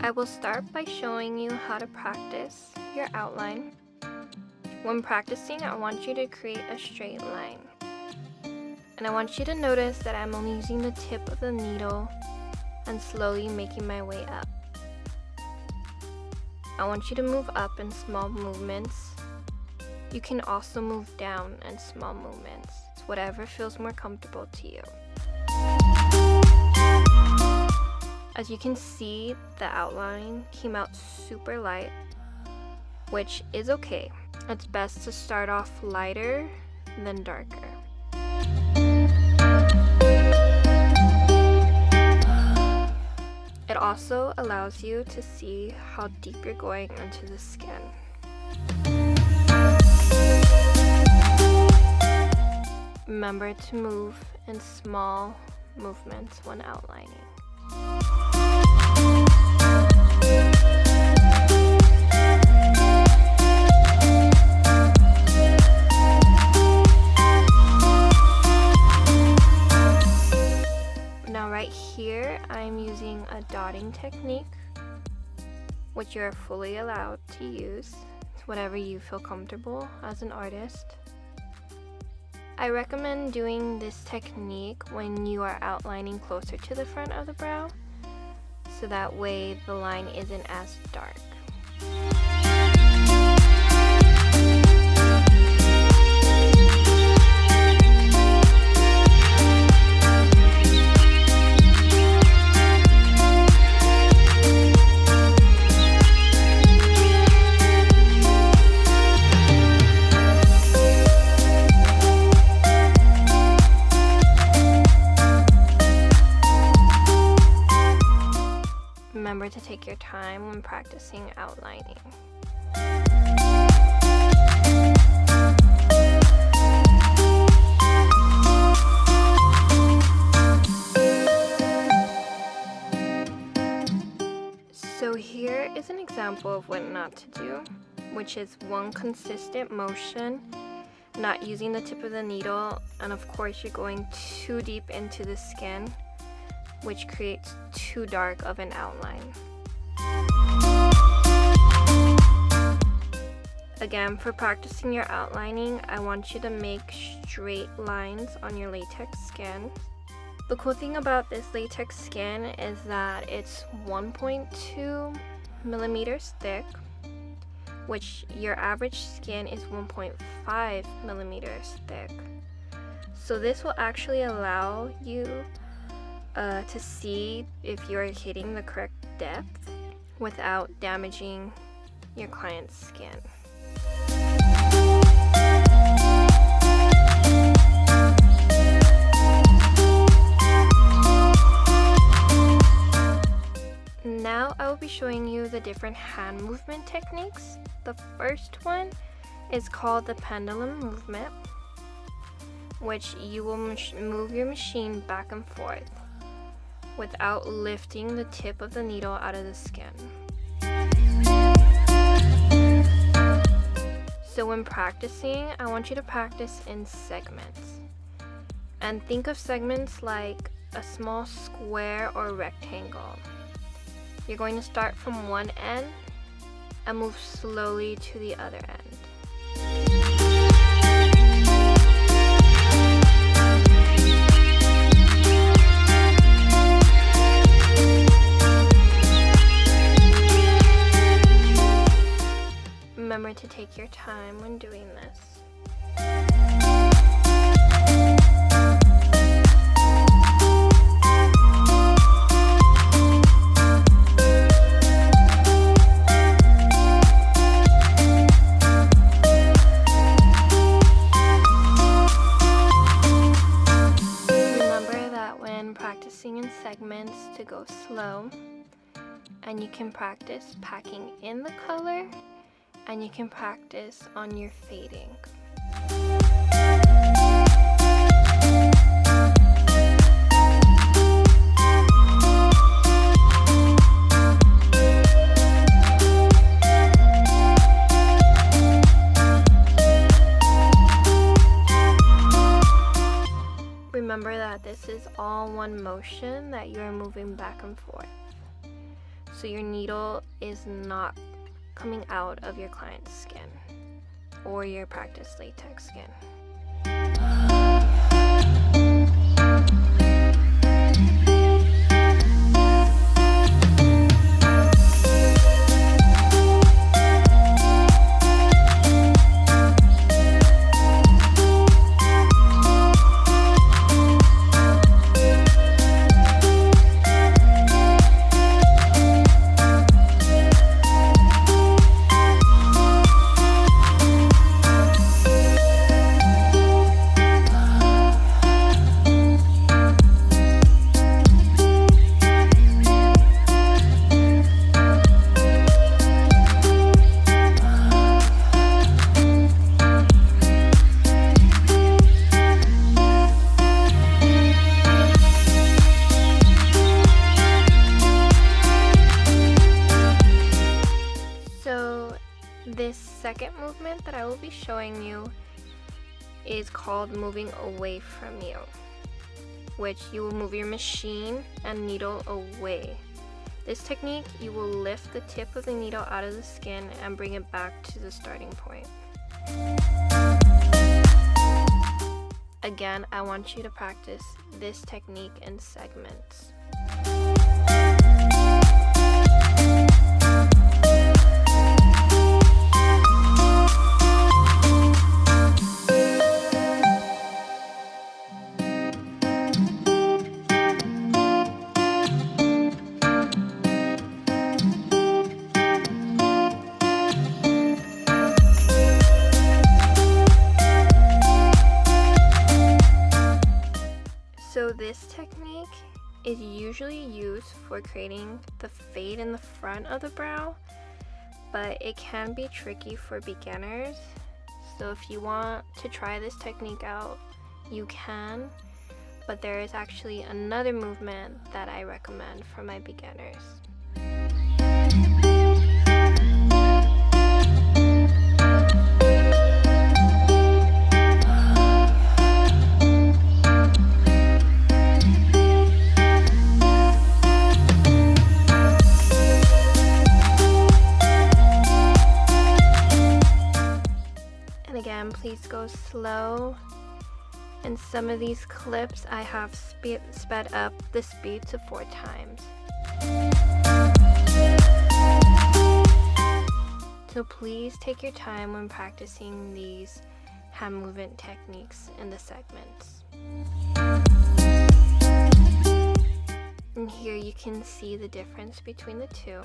I will start by showing you how to practice your outline. When practicing, I want you to create a straight line. And I want you to notice that I'm only using the tip of the needle and slowly making my way up. I want you to move up in small movements. You can also move down in small movements. It's whatever feels more comfortable to you. As you can see, the outline came out super light, which is okay. It's best to start off lighter than darker. It also allows you to see how deep you're going into the skin. Remember to move in small movements when outlining. Now right here, I'm using a dotting technique, which you're fully allowed to use. It's whatever you feel comfortable as an artist. I recommend doing this technique when you are outlining closer to the front of the brow, so that way the line isn't as dark. Remember to take your time when practicing outlining. So here is an example of what not to do, which is one consistent motion, not using the tip of the needle, and of course you're going too deep into the skin, which creates too dark of an outline. Again, for practicing your outlining, I want you to make straight lines on your latex skin. The cool thing about this latex skin is that it's 1.2 millimeters thick, which your average skin is 1.5 millimeters thick. So this will actually allow you to see if you're hitting the correct depth without damaging your client's skin. Now I will be showing you the different hand movement techniques. The first one is called the pendulum movement, which you will move your machine back and forth without lifting the tip of the needle out of the skin. So when practicing, I want you to practice in segments. And think of segments like a small square or rectangle. You're going to start from one end and move slowly to the other end. Remember to take your time when doing this. Remember that when practicing in segments to go slow, and you can practice packing in the color, and you can practice on your fading. Remember that this is all one motion that you are moving back and forth. so your needle is not coming out of your client's skin or your practice latex skin. This second movement that I will be showing you is called moving away from you, which you will move your machine and needle away. This technique, you will lift the tip of the needle out of the skin and bring it back to the starting point. Again, I want you to practice this technique in segments. So this technique is usually used for creating the fade in the front of the brow, but it can be tricky for beginners. So if you want to try this technique out, you can, but there is actually another movement that I recommend for my beginners. Again, please go slow. In some of these clips, I have sped up the speed to 4 times. So please take your time when practicing these hand movement techniques in the segments. And here you can see the difference between the two.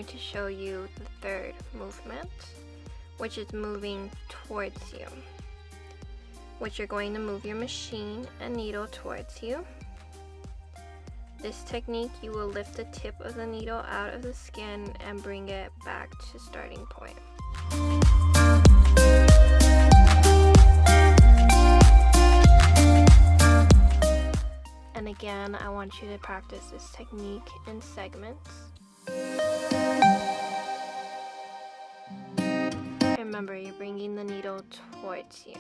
To show you the third movement, which is moving towards you, which you're going to move your machine and needle towards you. This technique, you will lift the tip of the needle out of the skin and bring it back to starting point. And again, I want you to practice this technique in segments. Remember, you're bringing the needle towards you.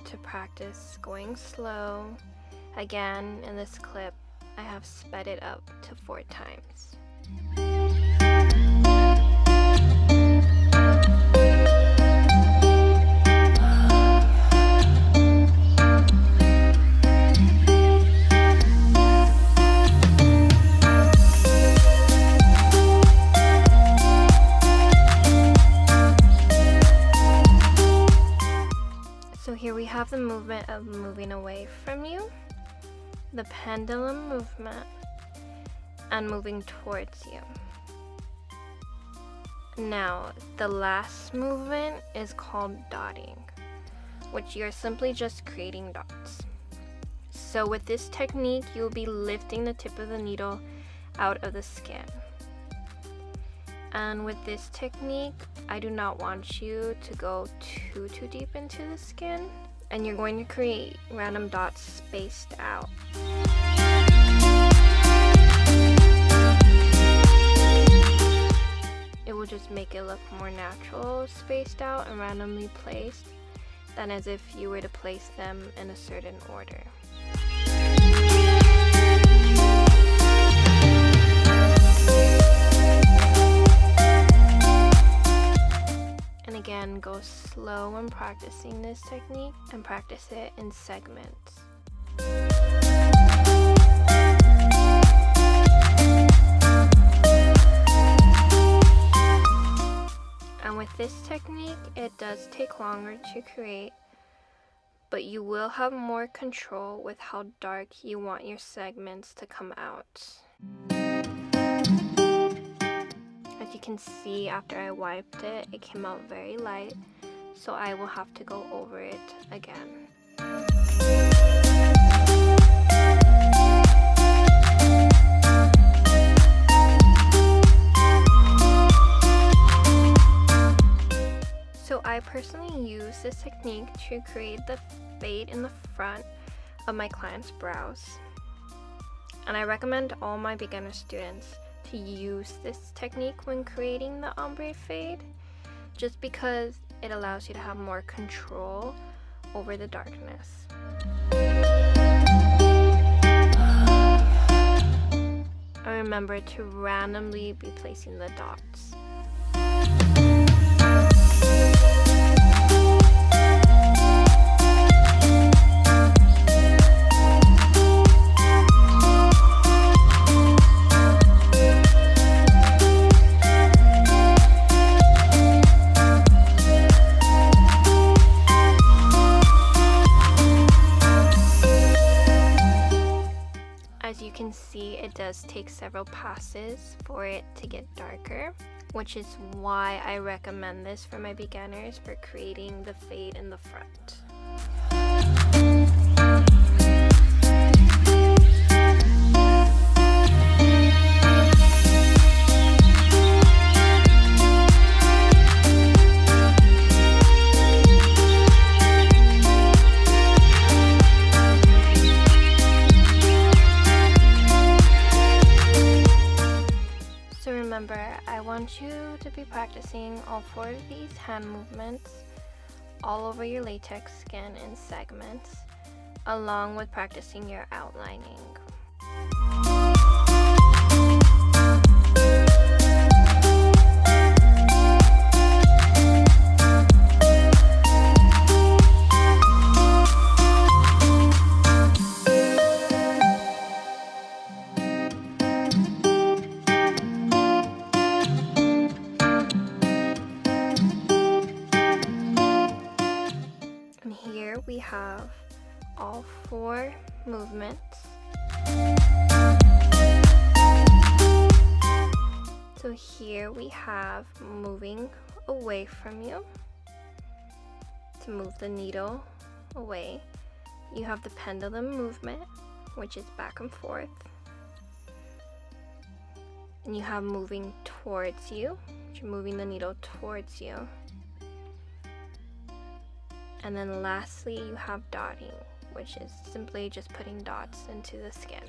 To practice going slow. Again, in this clip, I have sped it up to 4 times. Here we have the movement of moving away from you, the pendulum movement, and moving towards you. Now, the last movement is called dotting, which you're simply just creating dots. So with this technique, you'll be lifting the tip of the needle out of the skin. And with this technique, I do not want you to go too deep into the skin, and you're going to create random dots spaced out. It will just make it look more natural, spaced out and randomly placed, than as if you were to place them in a certain order. And again, go slow when practicing this technique and practice it in segments. And with this technique, it does take longer to create, but you will have more control with how dark you want your segments to come out. As you can see, after I wiped it, it came out very light, so I will have to go over it again. So I personally use this technique to create the fade in the front of my client's brows. And I recommend all my beginner students to use this technique when creating the ombre fade, just because it allows you to have more control over the darkness. And remember to randomly be placing the dots. As you can see, it does take several passes for it to get darker, which is why I recommend this for my beginners for creating the fade in the front. Remember, I want you to be practicing all 4 of these hand movements all over your latex skin in segments, along with practicing your outlining. Here we have all 4 movements. So here we have moving away from you to move the needle away. You have the pendulum movement, which is back and forth. And you have moving towards you, which you're moving the needle towards you. And then lastly, you have dotting, which is simply just putting dots into the skin.